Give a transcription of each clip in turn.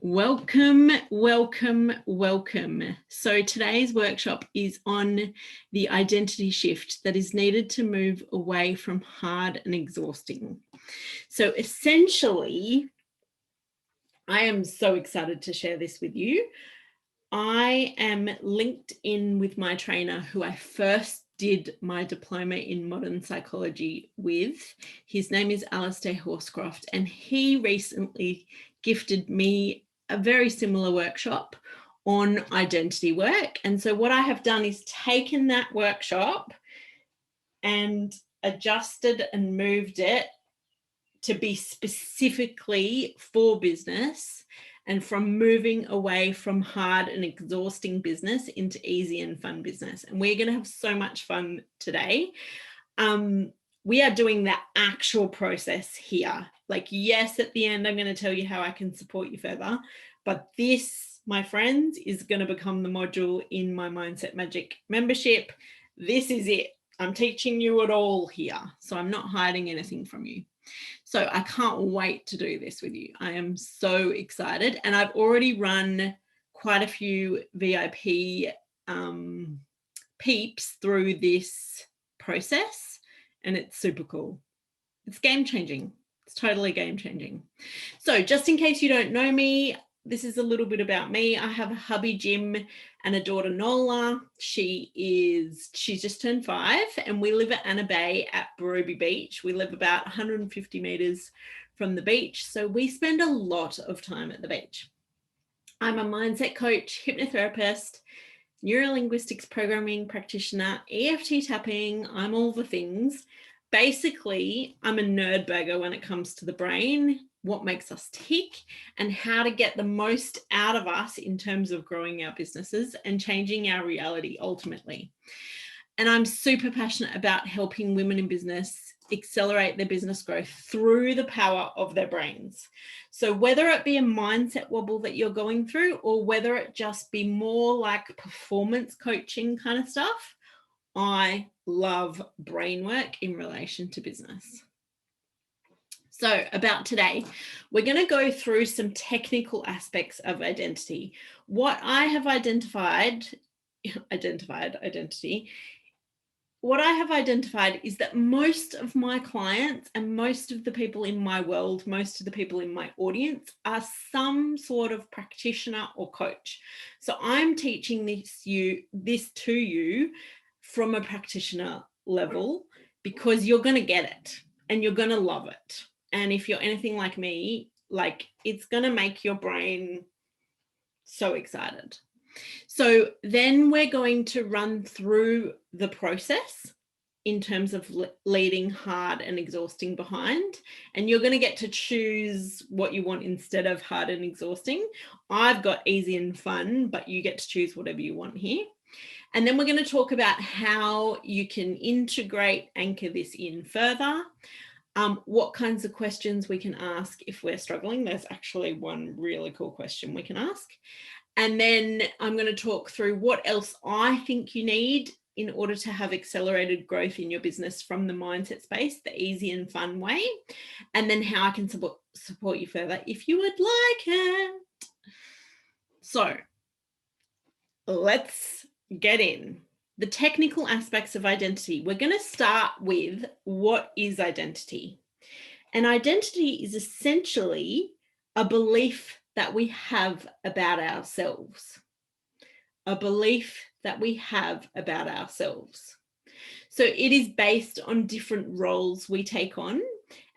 Welcome, welcome, welcome. So today's workshop is on the identity shift that is needed to move away from hard and exhausting. So essentially, I am so excited to share this with you. I am linked in with my trainer who I first did my diploma in modern psychology with. His name is Alistair Horscroft, and he recently gifted me a very similar workshop on identity work. And so what I have done is taken that workshop and adjusted and moved it to be specifically for business, and from moving away from hard and exhausting business into easy and fun business. And we're going to have so much fun today. We are doing the actual process here. Like, yes, at the end, I'm going to tell you how I can support you further. But this, my friends, is going to become the module in my Mindset Magic membership. This is it. I'm teaching you it all here. So I'm not hiding anything from you. So I can't wait to do this with you. I am so excited. And I've already run quite a few VIP peeps through this process, and it's super cool. It's game changing. It's totally game changing. So just in case you don't know me, this is a little bit about me. I have a hubby, Jim, and a daughter, Nola. She's just turned 5, and we live at Anna Bay at Barooby Beach. We live about 150 meters from the beach, so we spend a lot of time at the beach. I'm a mindset coach, hypnotherapist, neurolinguistics programming practitioner, EFT tapping. I'm all the things. Basically, I'm a nerd bagger when it comes to the brain, what makes us tick, and how to get the most out of us in terms of growing our businesses and changing our reality ultimately. And I'm super passionate about helping women in business accelerate their business growth through the power of their brains. So whether it be a mindset wobble that you're going through, or whether it just be more like performance coaching kind of stuff, I love brain work in relation to business. So about today, we're going to go through some technical aspects of identity. What I have identified what I have identified is that most of my clients and most of the people in my world, most of the people in my audience are some sort of practitioner or coach. So I'm teaching this to you from a practitioner level, because you're going to get it and you're going to love it. And if you're anything like me, like, it's going to make your brain so excited. So then we're going to run through the process in terms of leading hard and exhausting behind, and you're going to get to choose what you want instead of hard and exhausting. I've got easy and fun, but you get to choose whatever you want here. And then we're going to talk about how you can integrate, anchor this in further, what kinds of questions we can ask if we're struggling. There's actually one really cool question we can ask. And then I'm going to talk through what else I think you need in order to have accelerated growth in your business from the mindset space, the easy and fun way, and then how I can support you further if you would like it. So let's get in. The technical aspects of identity. We're going to start with, what is identity? And identity is essentially a belief that we have about ourselves. A belief that we have about ourselves. So it is based on different roles we take on,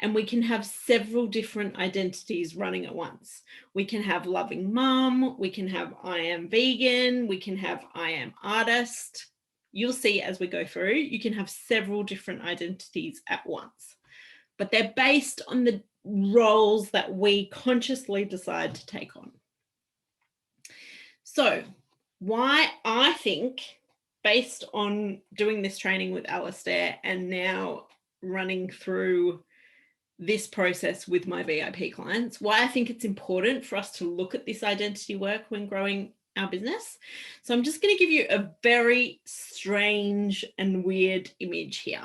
and we can have several different identities running at once. We can have loving mum, we can have I am vegan, we can have I am artist. You'll see as we go through, you can have several different identities at once, but they're based on the roles that we consciously decide to take on. So why I think, based on doing this training with Alistair and now running through this process with my VIP clients, why I think it's important for us to look at this identity work when growing our business. So I'm just going to give you a very strange and weird image here.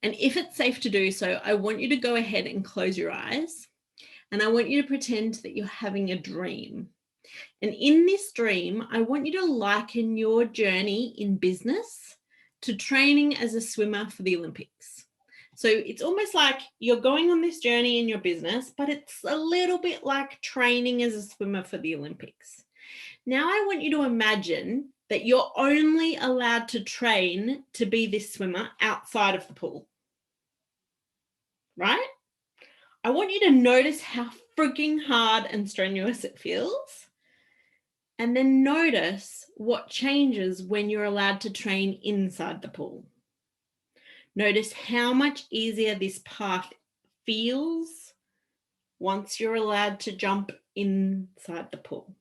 And if it's safe to do so, I want you to go ahead and close your eyes And I want you to pretend that you're having a dream. And in this dream, I want you to liken your journey in business to training as a swimmer for the Olympics. So it's almost like you're going on this journey in your business, but it's a little bit like training as a swimmer for the Olympics. Now I want you to imagine that you're only allowed to train to be this swimmer outside of the pool, right? I want you to notice how freaking hard and strenuous it feels. And then notice what changes when you're allowed to train inside the pool. Notice how much easier this path feels once you're allowed to jump inside the pool.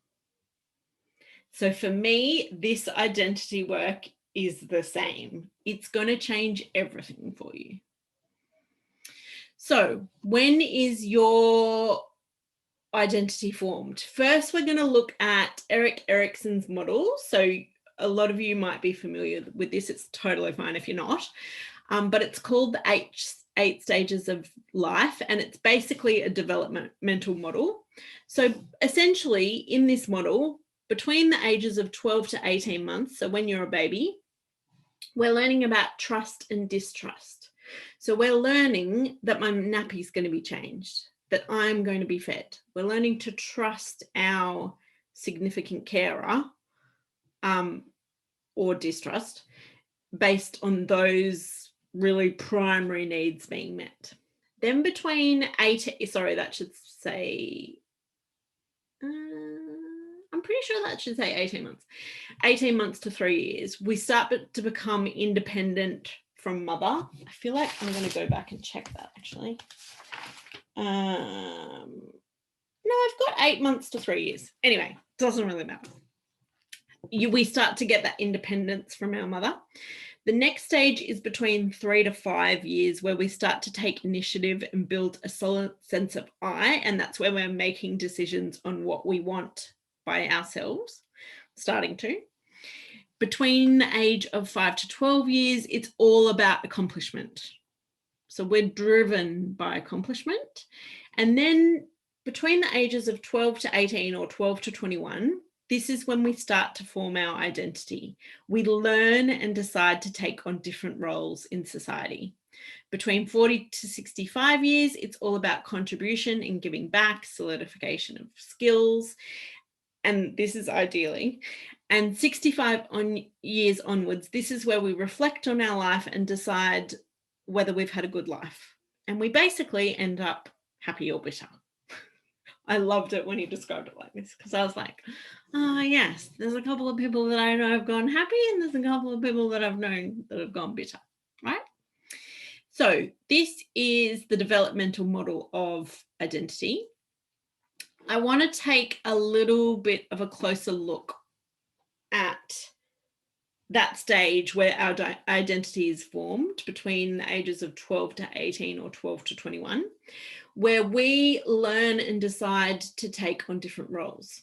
So for me, this identity work is the same. It's going to change everything for you. So when is your identity formed? First, we're going to look at Erik Erikson's model. So a lot of you might be familiar with this. It's totally fine if you're not. But it's called the eight stages of life, and it's basically a developmental model. So essentially in this model, between the ages of 12 to 18 months, so when you're a baby, we're learning about trust and distrust. So we're learning that my nappy is going to be changed, that I'm going to be fed. We're learning to trust our significant carer or distrust based on those really primary needs being met. Then between I'm pretty sure that should say 18 months. 18 months to 3 years, we start to become independent from mother. I feel like I'm going to go back and check that actually. No, I've got 8 months to 3 years. Anyway, doesn't really matter. We start to get that independence from our mother. The next stage is between 3 to 5 years, where we start to take initiative and build a solid sense of I, and that's where we're making decisions on what we want by ourselves, starting to. Between the age of 5 to 12 years, it's all about accomplishment. So we're driven by accomplishment. And then between the ages of 12 to 18 or 12 to 21, this is when we start to form our identity. We learn and decide to take on different roles in society. Between 40 to 65 years, it's all about contribution and giving back, solidification of skills. And this is ideally. And 65 years onwards, this is where we reflect on our life and decide whether we've had a good life. And we basically end up happy or bitter. I loved it when he described it like this, because I was like, oh, yes, there's a couple of people that I know have gone happy, and there's a couple of people that I've known that have gone bitter, right? So this is the developmental model of identity. I want to take a little bit of a closer look at that stage where our identity is formed between the ages of 12 to 18 or 12 to 21, where we learn and decide to take on different roles.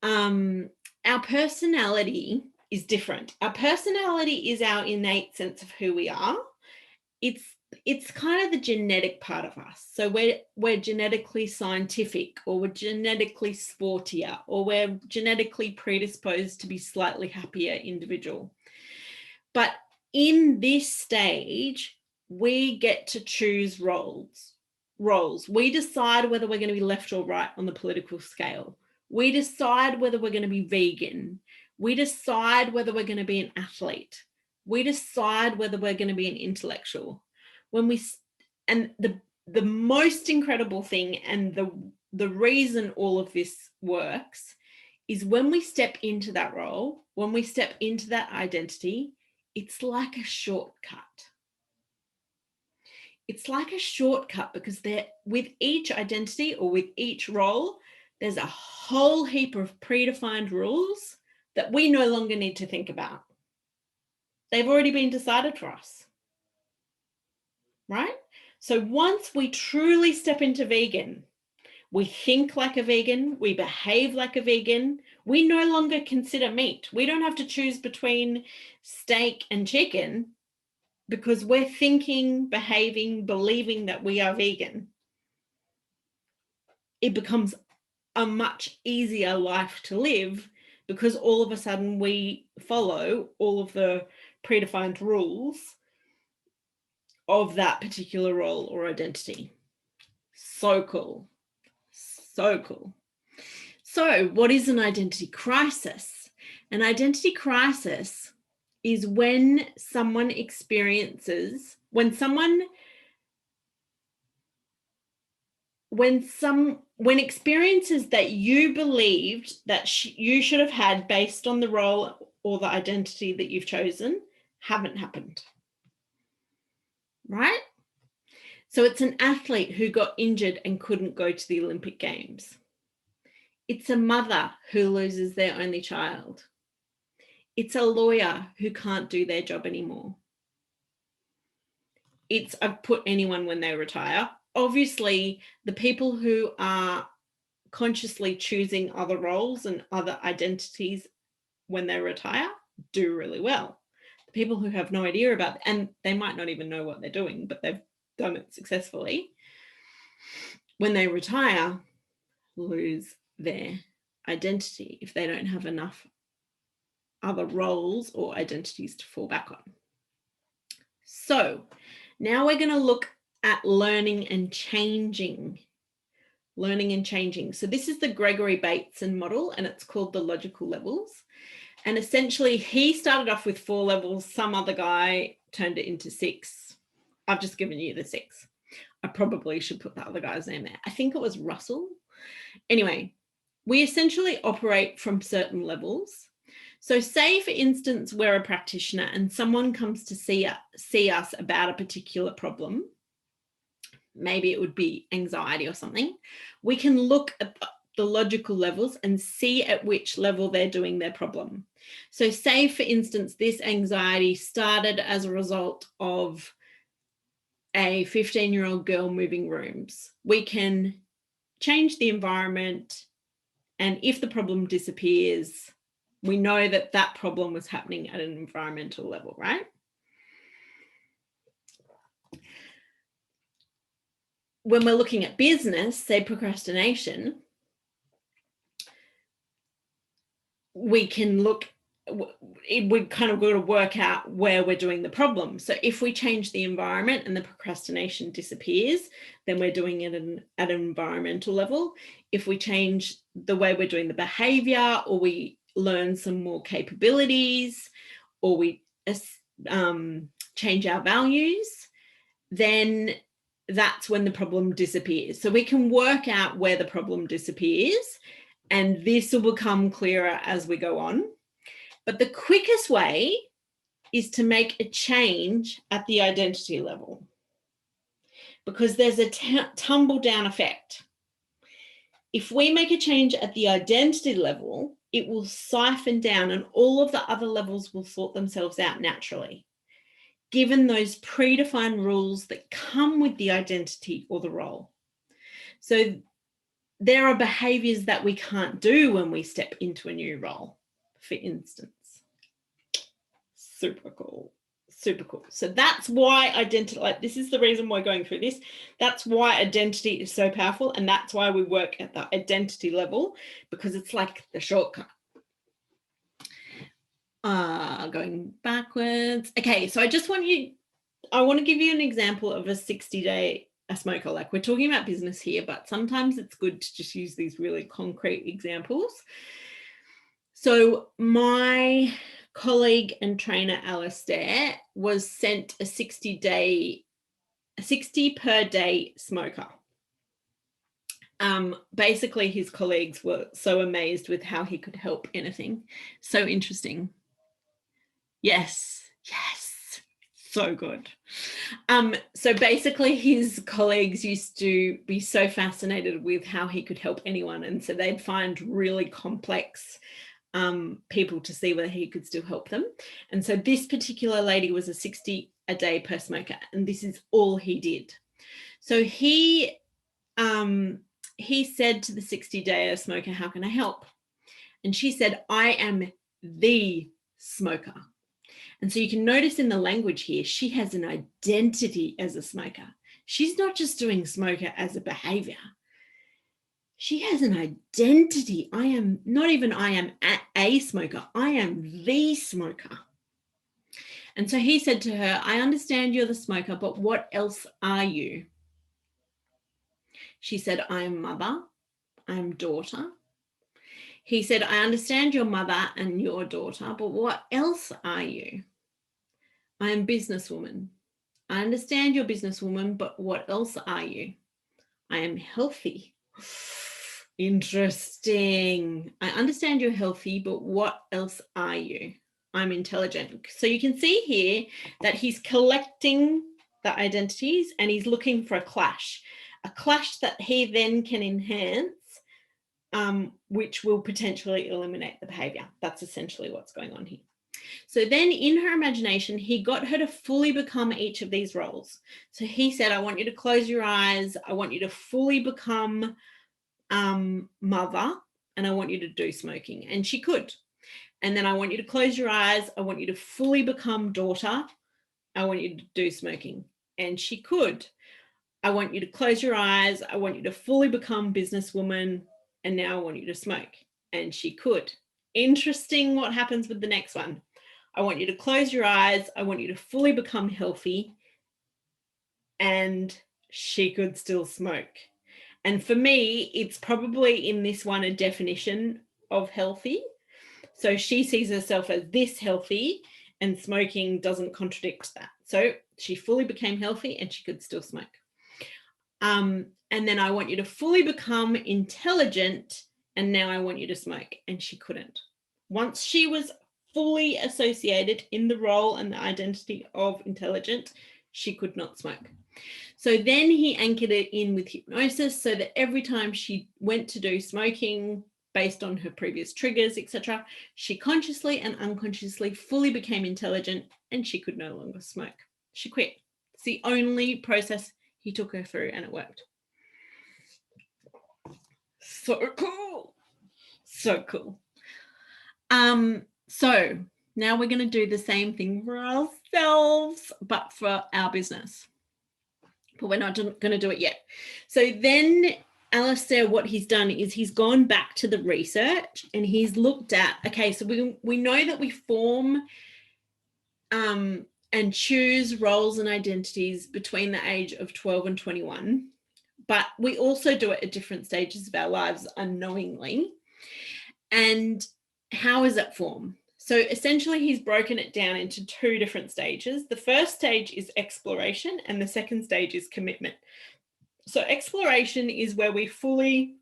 Our personality is different. Our personality is our innate sense of who we are. It's kind of the genetic part of us. So we're genetically scientific, or we're genetically sportier, or we're genetically predisposed to be slightly happier individual. But in this stage, we get to choose roles. We decide whether we're going to be left or right on the political scale. We decide whether we're going to be vegan. We decide whether we're going to be an athlete. We decide whether we're going to be an intellectual. And the most incredible thing, and the reason all of this works, is when we step into that role, when we step into that identity, it's like a shortcut. It's like a shortcut because with each identity or with each role, there's a whole heap of predefined rules that we no longer need to think about. They've already been decided for us, right? So once we truly step into vegan, we think like a vegan, we behave like a vegan, we no longer consider meat. We don't have to choose between steak and chicken because we're thinking, behaving, believing that we are vegan. it becomes a much easier life to live, because all of a sudden we follow all of the predefined rules of that particular role or identity. So cool. So cool. So what is an identity crisis? An identity crisis is when someone experiences, when experiences that you believed that you should have had based on the role or the identity that you've chosen haven't happened. Right? So it's an athlete who got injured and couldn't go to the Olympic Games. It's a mother who loses their only child. It's a lawyer who can't do their job anymore. I've put anyone when they retire. Obviously, the people who are consciously choosing other roles and other identities when they retire do really well. The people who have no idea about it, and they might not even know what they're doing, but they've done it successfully, when they retire, lose their identity if they don't have enough other roles or identities to fall back on. So now we're going to look at learning and changing. Learning and changing. So this is the Gregory Bateson model, and it's called the logical levels. And essentially he started off with 4 levels. Some other guy turned it into 6. I've just given you the 6. I probably should put the other guy's name there. I think it was Russell. Anyway, we essentially operate from certain levels. So say, for instance, we're a practitioner and someone comes to see us about a particular problem. Maybe it would be anxiety or something. We can look at the logical levels and see at which level they're doing their problem. So say, for instance, this anxiety started as a result of a 15-year-old girl moving rooms. We can change the environment, and if the problem disappears, we know that that problem was happening at an environmental level, right? When we're looking at business, say procrastination, we can look, we kind of got to work out where we're doing the problem. So if we change the environment and the procrastination disappears, then we're doing it at an environmental level. If we change the way we're doing the behavior, or we learn some more capabilities, or we change our values, then that's when the problem disappears. So we can work out where the problem disappears, and this will become clearer as we go on. But the quickest way is to make a change at the identity level, because there's a tumble down effect. If we make a change at the identity level, it will siphon down and all of the other levels will sort themselves out naturally, given those predefined rules that come with the identity or the role. So there are behaviors that we can't do when we step into a new role, for instance. Super cool. Super cool. So that's why identity, like, this is the reason we're going through this. That's why identity is so powerful, and that's why we work at the identity level, because it's like the shortcut. Going backwards. Okay, so I want to give you an example of a 60-day smoker. Like, we're talking about business here, but sometimes it's good to just use these really concrete examples. So my colleague and trainer, Alistair, was sent a 60 per day smoker. Basically, his colleagues were so amazed with how he could help anything. So interesting. Yes, so good. So basically, his colleagues used to be so fascinated with how he could help anyone, and so they'd find really complex people to see whether he could still help them. And so this particular lady was a 60 a day per smoker, and this is all he did. So he said to the 60-day smoker, "How can I help?" And she said, "I am the smoker." And so you can notice in the language here, she has an identity as a smoker. She's not just doing smoker as a behavior. She has an identity. I am a smoker. I am the smoker. And so he said to her, I understand you're the smoker, but what else are you? She said, I'm mother, I'm daughter. He said, I understand your mother and your daughter, but what else are you? I am businesswoman. I understand you're businesswoman, but what else are you? I am healthy. Interesting. I understand you're healthy, but what else are you? I'm intelligent. So you can see here that he's collecting the identities and he's looking for a clash that he then can enhance, which will potentially eliminate the behavior. That's essentially what's going on here. So then in her imagination, he got her to fully become each of these roles. So he said, I want you to close your eyes. I want you to fully become mother, and I want you to do smoking. And she could. And then I want you to close your eyes. I want you to fully become daughter. I want you to do smoking. And she could. I want you to close your eyes. I want you to fully become businesswoman. And now I want you to smoke. And she could. Interesting what happens with the next one. I want you to close your eyes. I want you to fully become healthy. And she could still smoke. And for me, it's probably in this one a definition of healthy. So she sees herself as this healthy, and smoking doesn't contradict that. So she fully became healthy and she could still smoke. And then I want you to fully become intelligent, and now I want you to smoke. And she couldn't. Once she was fully associated in the role and the identity of intelligent, she could not smoke. So then he anchored it in with hypnosis so that every time she went to do smoking based on her previous triggers, etc., she consciously and unconsciously fully became intelligent and she could no longer smoke. She quit. It's the only process he took her through, and it worked. So cool. So cool. So now we're going to do the same thing for ourselves, but for our business. But we're not going to do it yet. So then Alistair, what he's done is he's gone back to the research and he's looked at, okay, so we know that we form and choose roles and identities between the age of 12 and 21, but we also do it at different stages of our lives unknowingly. And how is it formed? So essentially he's broken it down into two different stages. The first stage is exploration and the second stage is commitment. So exploration is where we fully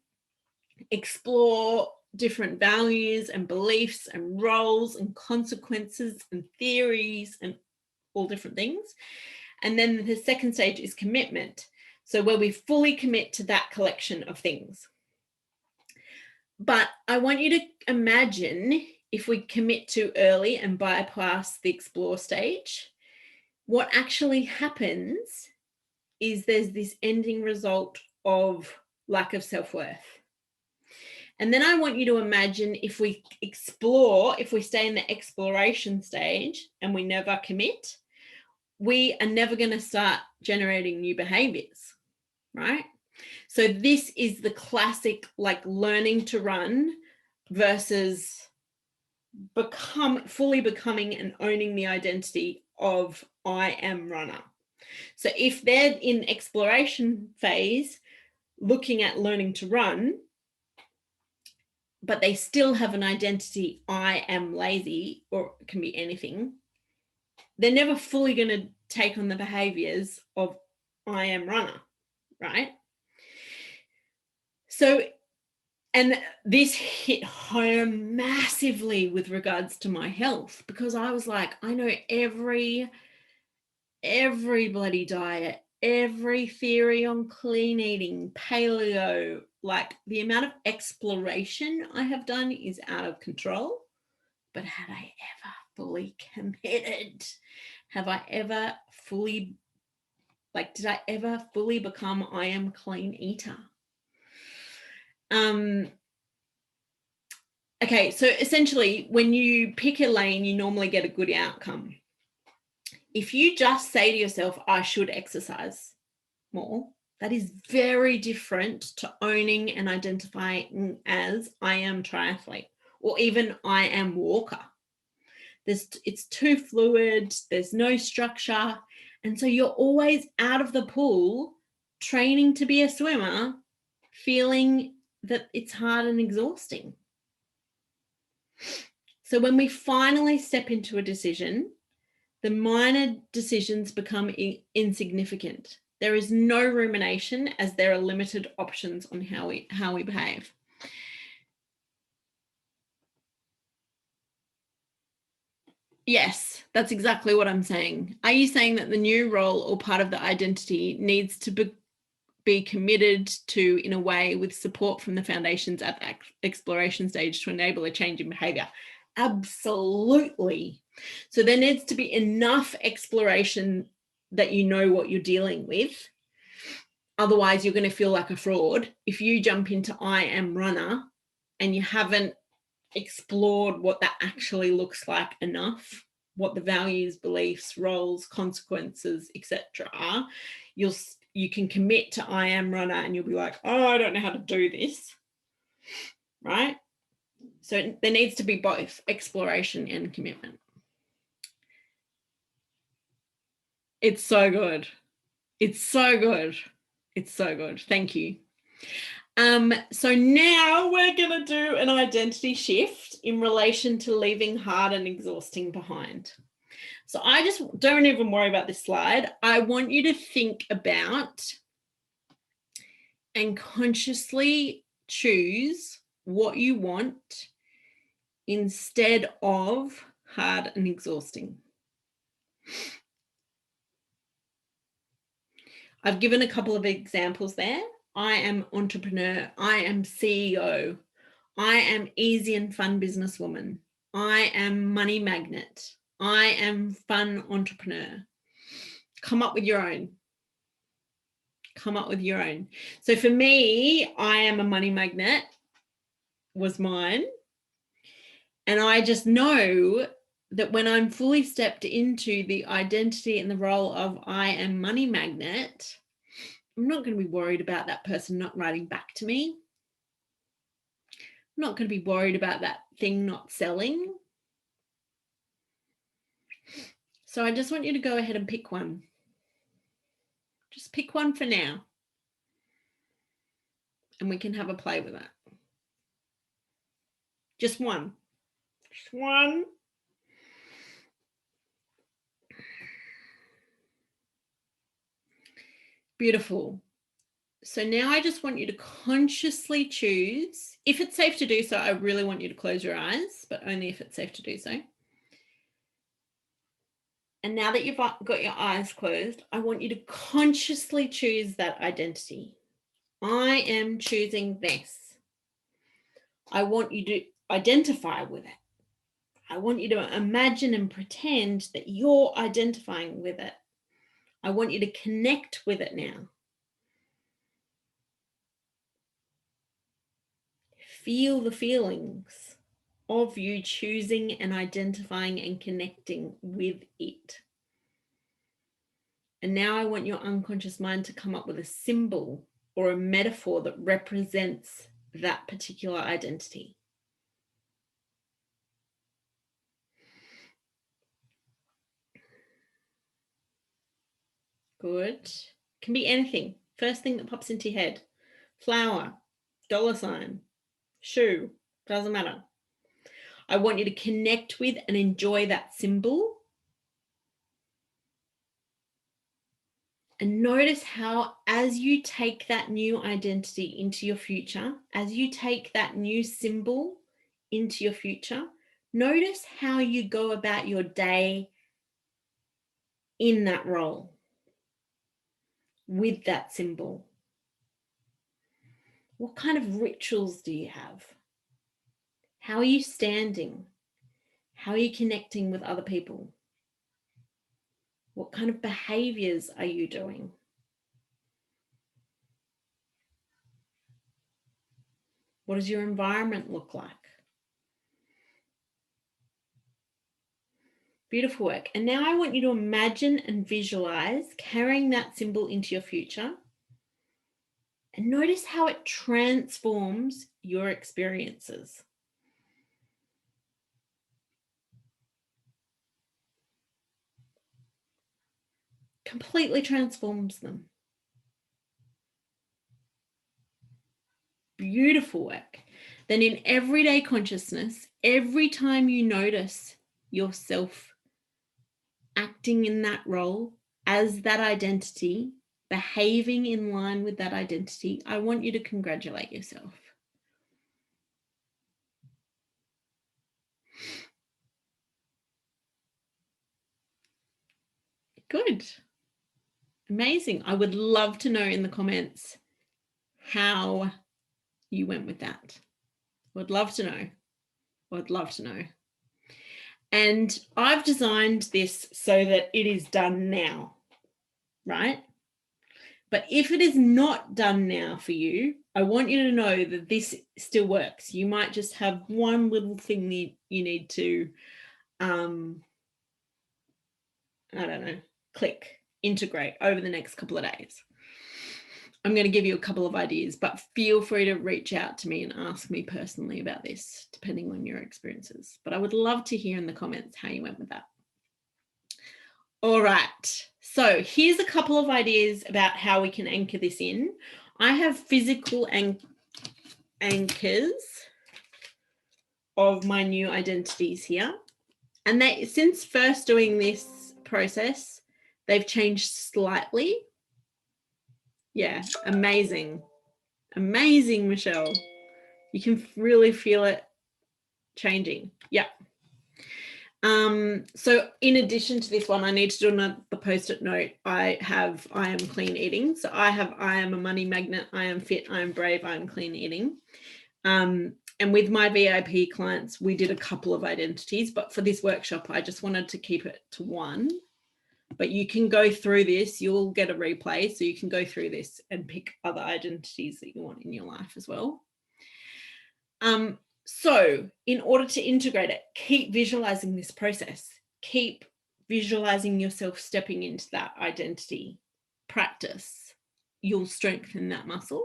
explore different values and beliefs and roles and consequences and theories and all different things. And then the second stage is commitment. So where we fully commit to that collection of things. But I want you to imagine if we commit too early and bypass the explore stage, what actually happens is there's this ending result of lack of self-worth. And then I want you to imagine if we explore, if we stay in the exploration stage and we never commit, we are never going to start generating new behaviors, right? So this is the classic, like learning to run versus fully becoming and owning the identity of I am runner. So if they're in exploration phase, looking at learning to run, but they still have an identity, I am lazy, or it can be anything, they're never fully going to take on the behaviors of I am runner, right? So, and this hit home massively with regards to my health, because I was like, I know every bloody diet, every theory on clean eating, paleo, like the amount of exploration I have done is out of control. But had I ever fully committed? Have I ever fully, did I ever fully become I am clean eater? Okay, so essentially when you pick a lane, you normally get a good outcome. If you just say to yourself, I should exercise more, That is very different to owning and identifying as I am triathlete or even I am walker. It's too fluid, there's no structure. And so you're always out of the pool training to be a swimmer, feeling that it's hard and exhausting. So when we finally step into a decision, the minor decisions become insignificant. There is no rumination as there are limited options on how we behave. Yes, that's exactly what I'm saying. Are you saying that the new role or part of the identity needs to be committed to in a way with support from the foundations at the exploration stage to enable a change in behavior? Absolutely. So there needs to be enough exploration that you know what you're dealing with. Otherwise, you're going to feel like a fraud. If you jump into I am runner and you haven't explored what that actually looks like enough, what the values, beliefs, roles, consequences, etc. are, you can commit to I am runner and you'll be like, oh, I don't know how to do this, right? So there needs to be both exploration and commitment. It's so good. It's so good. It's so good. Thank you. So now we're going to do an identity shift in relation to leaving hard and exhausting behind. So I just don't even worry about this slide. I want you to think about and consciously choose what you want instead of hard and exhausting. I've given a couple of examples there. I am entrepreneur. I am CEO. I am easy and fun businesswoman. I am money magnet. I am fun entrepreneur. Come up with your own. Come up with your own. So for me, I am a money magnet was mine. And I just know that when I'm fully stepped into the identity and the role of I am money magnet, I'm not going to be worried about that person not writing back to me. I'm not going to be worried about that thing not selling. So I just want you to go ahead and pick one. Just pick one for now. And we can have a play with it. Just one. Just one. Beautiful. So now I just want you to consciously choose. If it's safe to do so, I really want you to close your eyes, but only if it's safe to do so. And now that you've got your eyes closed, I want you to consciously choose that identity. I am choosing this. I want you to identify with it. I want you to imagine and pretend that you're identifying with it. I want you to connect with it now. Feel the feelings of you choosing and identifying and connecting with it. And now I want your unconscious mind to come up with a symbol or a metaphor that represents that particular identity. Good. Can be anything. First thing that pops into your head. Flower, $, shoe, doesn't matter. I want you to connect with and enjoy that symbol. And notice how as you take that new identity into your future, as you take that new symbol into your future, notice how you go about your day in that role with that symbol. What kind of rituals do you have? How are you standing? How are you connecting with other people? What kind of behaviors are you doing? What does your environment look like? Beautiful work. And now I want you to imagine and visualize carrying that symbol into your future And notice how it transforms your experiences. Completely transforms them. Beautiful work. Then in everyday consciousness, every time you notice yourself acting in that role as that identity, behaving in line with that identity, I want you to congratulate yourself. Good. Amazing. I would love to know in the comments how you went with that. Would love to know. Would love to know. And I've designed this so that it is done now, right? But if it is not done now for you, I want you to know that this still works. You might just have one little thing that you need to, I don't know, click, integrate over the next couple of days. I'm going to give you a couple of ideas, but feel free to reach out to me and ask me personally about this, depending on your experiences. But I would love to hear in the comments how you went with that. All right, so here's a couple of ideas about how we can anchor this in. I have physical anchors of my new identities here. And they, since first doing this process, they've changed slightly. Yeah, amazing. Amazing, Michelle. You can really feel it changing. Yeah. So in addition to this one, I need to do another post-it note. I am clean eating. So I am a money magnet. I am fit. I am brave. I am clean eating. And with my VIP clients, we did a couple of identities, but for this workshop, I just wanted to keep it to one. But you can go through this, you'll get a replay, so you can go through this and pick other identities that you want in your life as well. So in order to integrate it, keep visualizing this process. Keep visualizing yourself stepping into that identity. Practice. You'll strengthen that muscle.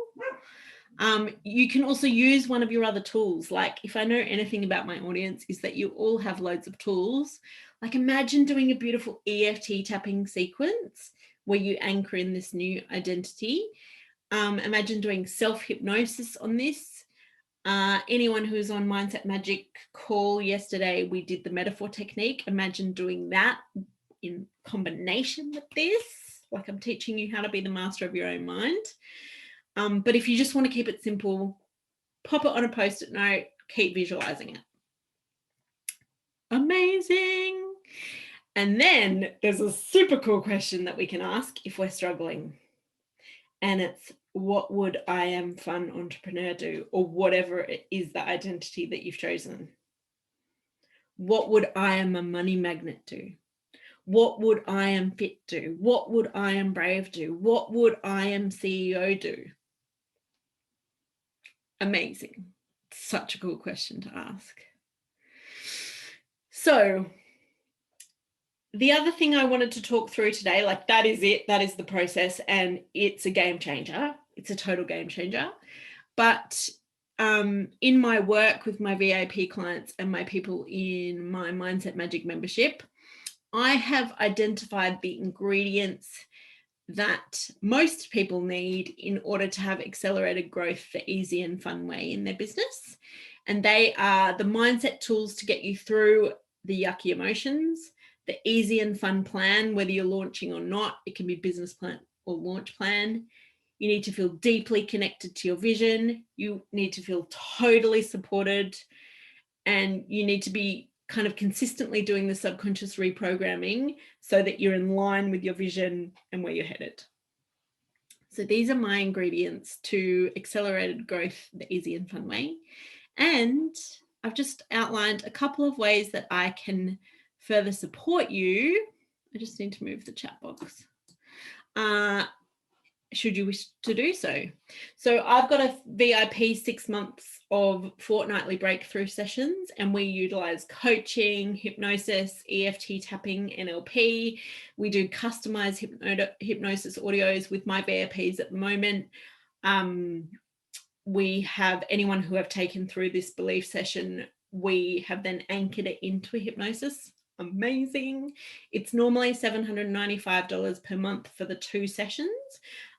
You can also use one of your other tools. Like, if I know anything about my audience, is that you all have loads of tools. Like, imagine doing a beautiful EFT tapping sequence where you anchor in this new identity. Imagine doing self-hypnosis on this. Anyone who's on Mindset Magic call yesterday, we did the metaphor technique. Imagine doing that in combination with this. Like, I'm teaching you how to be the master of your own mind. But if you just want to keep it simple, pop it on a post-it note, keep visualizing it. Amazing. And then there's a super cool question that we can ask if we're struggling. And it's, what would I am fun entrepreneur do? Or whatever it is, the identity that you've chosen. What would I am a money magnet do? What would I am fit do? What would I am brave do? What would I am CEO do? Amazing. Such a cool question to ask. So the other thing I wanted to talk through today, like, that is it, that is the process, and it's a game changer. It's a total game changer. But in my work with my VIP clients and my people in my Mindset Magic membership, I have identified the ingredients that most people need in order to have accelerated growth the easy and fun way in their business. And they are the mindset tools to get you through the yucky emotions, the easy and fun plan, whether you're launching or not. It can be business plan or launch plan. You need to feel deeply connected to your vision. You need to feel totally supported, and you need to be kind of consistently doing the subconscious reprogramming so that you're in line with your vision and where you're headed. So these are my ingredients to accelerated growth the easy and fun way. And I've just outlined a couple of ways that I can further support you. I just need to move the chat box. Should you wish to do so. So I've got a VIP 6 months of fortnightly breakthrough sessions, and we utilize coaching, hypnosis, EFT tapping, NLP. We do customized hypnosis audios with my VIPs at the moment. we have anyone who have taken through this belief session, we have then anchored it into a hypnosis. Amazing. It's normally $795 per month for the 2 sessions,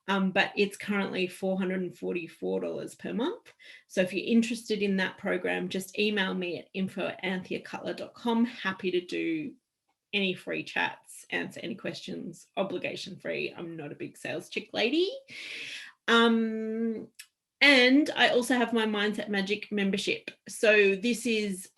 but it's currently $444 per month. So if you're interested in that program, just email me at info@antheacutler.com. Happy to do any free chats, answer any questions, obligation free. I'm not a big sales chick lady. And I also have my Mindset Magic membership. So this is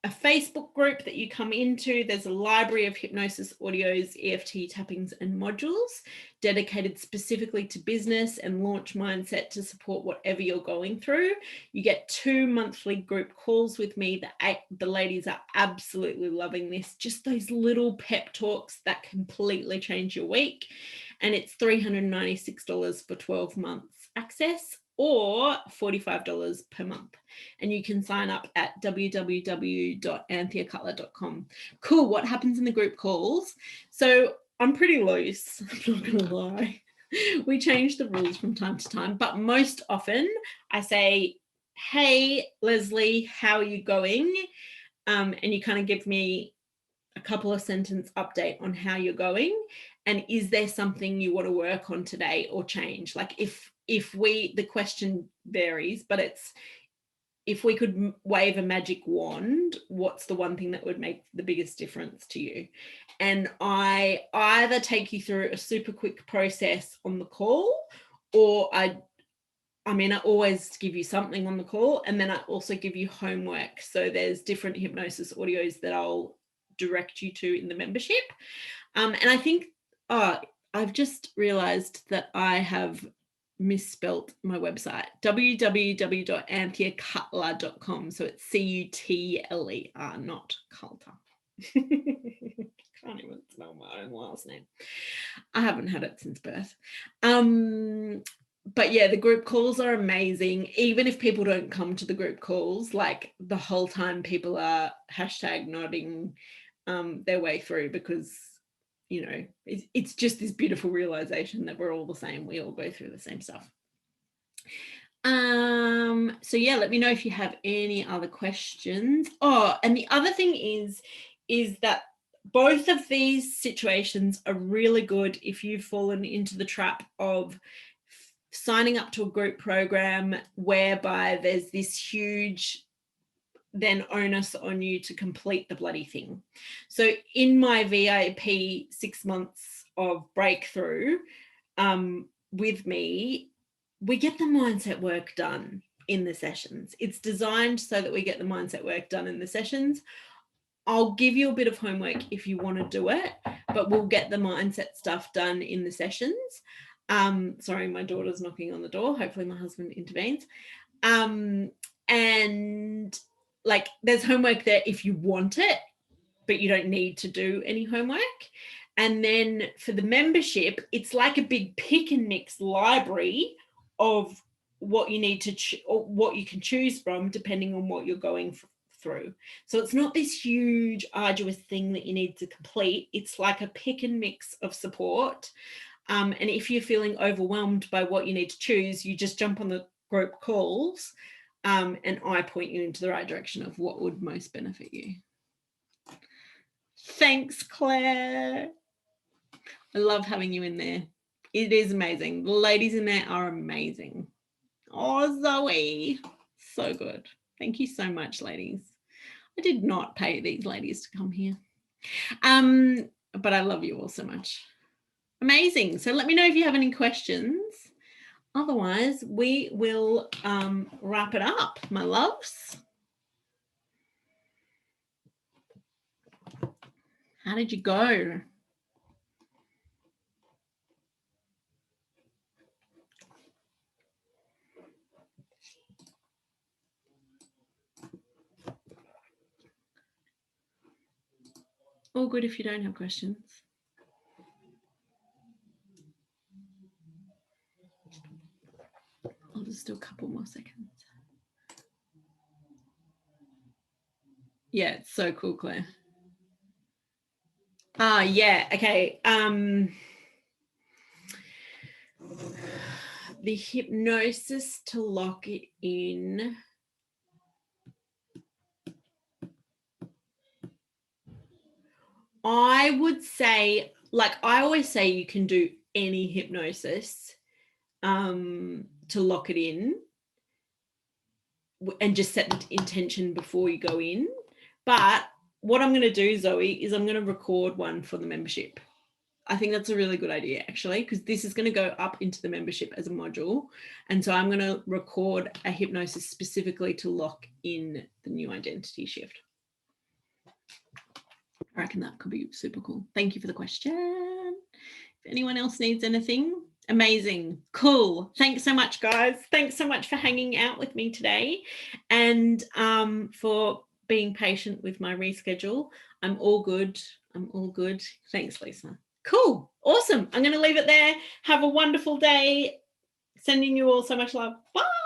a Facebook group that you come into. There's a library of hypnosis audios, EFT tappings and modules dedicated specifically to business and launch mindset to support whatever you're going through. You get 2 monthly group calls with me. The ladies are absolutely loving this. Just those little pep talks that completely change your week. And it's $396 for 12 months access, or $45 per month. And you can sign up at www.antheacutler.com. Cool. What happens in the group calls? So I'm pretty loose, I'm not going to lie. We change the rules from time to time, but most often I say, hey, Leslie, how are you going? And you kind of give me a couple of sentence update on how you're going. And is there something you want to work on today or change? Like the question varies, but it's, if we could wave a magic wand, what's the one thing that would make the biggest difference to you? And I either take you through a super quick process on the call, or I always give you something on the call, and then I also give you homework. So there's different hypnosis audios that I'll direct you to in the membership. And I think, I've just realized that I have misspelt my website, www.antheacutler.com. So it's CUTLER, not Coulter. Can't even spell my own last name. I haven't had it since birth. But yeah, the group calls are amazing. Even if people don't come to the group calls, like the whole time people are #nodding their way through, because you know, it's just this beautiful realization that we're all the same. We all go through the same stuff. So yeah, let me know if you have any other questions. Oh, and the other thing is that both of these situations are really good if you've fallen into the trap of signing up to a group program whereby there's this huge then onus on you to complete the bloody thing. So in my VIP 6 months of breakthrough with me, we get the mindset work done in the sessions. It's designed so that we get the mindset work done in the sessions. I'll give you a bit of homework if you want to do it, but we'll get the mindset stuff done in the sessions. Sorry, my daughter's knocking on the door. Hopefully my husband intervenes. And like, there's homework there if you want it, but you don't need to do any homework. And then for the membership, it's like a big pick and mix library of what you need to or what you can choose from depending on what you're going through. So it's not this huge arduous thing that you need to complete. It's like a pick and mix of support. And if you're feeling overwhelmed by what you need to choose, you just jump on the group calls, and I point you into the right direction of what would most benefit you. Thanks, Claire. I love having you in there. It is amazing. The ladies in there are amazing. Oh, Zoe, so good. Thank you so much, ladies. I did not pay these ladies to come here. But I love you all so much. Amazing. So let me know if you have any questions. Otherwise, we will wrap it up, my loves. How did you go? All good if you don't have questions. I'll just do a couple more seconds. Yeah, it's so cool, Claire. Yeah, okay. the hypnosis to lock it in. I would say, like I always say, you can do any hypnosis to lock it in and just set the intention before you go in. But what I'm going to do, Zoe, is I'm going to record one for the membership. I think that's a really good idea, actually, because this is going to go up into the membership as a module. And so I'm going to record a hypnosis specifically to lock in the new identity shift. I reckon that could be super cool. Thank you for the question. If anyone else needs anything, amazing, cool. Thanks so much, guys. Thanks so much for hanging out with me today and for being patient with my reschedule. I'm all good. I'm all good. Thanks, Lisa. Cool. Awesome. I'm going to leave it there. Have a wonderful day. Sending you all so much love. Bye.